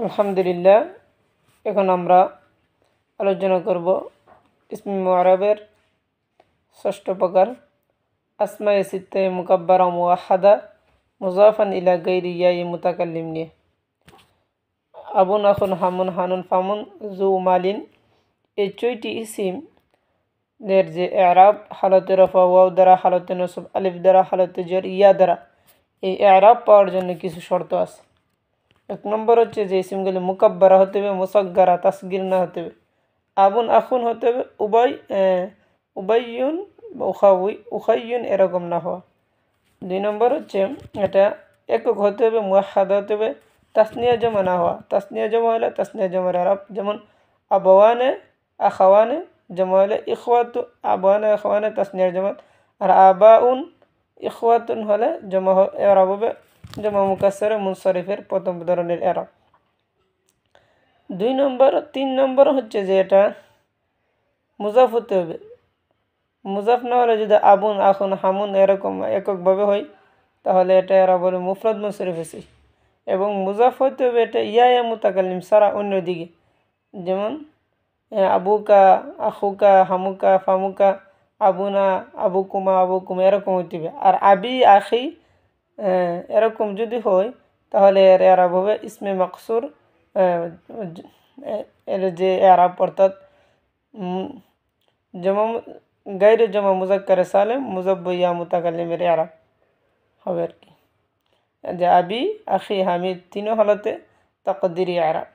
আলহামদুলিল্লাহ। এখন আমরা আলোচনা করব ইসমে মুআরাবের ষষ্ঠ প্রকার আসমায়ে সিত্তায়ে মুকাব্বারা মুওয়াহ্হাদা মুযাফান ইলা গায়রি ইয়াই মুতাকাল্লিম নিয়ে। আবুন, আখুন, হামুন, হানুন, ফামুন, জু, মালিন, এই 6টি ইসিম এর যে এরাব হালতে রফা ওয়াও দ্বারা, হালতে নসব আলিফ দ্বারা, হালতে জর ইয়া দ্বারা, এই এরাব পাওয়ার জন্য কিছু শর্ত আছে। এক নম্বর হচ্ছে যে ইসিমগুলি মুকাব্বারা হতে হবে, মুসাগ্গারা তাসগির না হতে হবে। আবুন, আখুন হতে হবে উবাইয়ুন উখাইয়ুন এরকম না হওয়া। 2 নম্বর হচ্ছে এটা একক হতে হবে, মুওয়াহ্হাদ হতে হবে, তাসনিয়া জমা না হওয়া। তাসনিয়া জমা হলে তাসনিয়া জমার আরব, যেমন আবাওয়ানে আখাওয়ানে জমা হলে ইখওয়াতু, আবাওয়ানে আখাওয়ানে তাসনিয়ার জমা। আর আবাউন ইখওয়াতুন হলে জমা এরাব হবে জমা মুকাসসারে মুনসারিফের প্রথম ধরনের এরাব। 3 নম্বর হচ্ছে যে এটা মুজাফ হতে হবে। মুজাফ না হলে যদি আবুন, আখুন, হামুন এরকম এককভাবে হয় তাহলে এটা এরাব হলো মুফরাদ মুনসারিফ হয়েছে। এবং মুজাফ হতে হবে এটা ইয়া মুতাকাল্লিম সারা অন্যদিকে, যেমন আবুকা, আখুকা, হামুকা, ফামুকা, আবুনা, আবুকুমা, আবুকুমা এরকম হইতে হবে। আর আবি, আখি এরকম যদি হয় তাহলে এর এরাব হবে ইসমে মাকসুর, এর যে এরাব অর্থাৎ জমা গায়রে জমা মুজাক্কারে সালেম মুজাব্বর ইয়া মুতাকাল্লিমের এরাব হবে আর কি, যে আবি, আখি, হামিদ 3 হালতে তাকদিরি এরাব।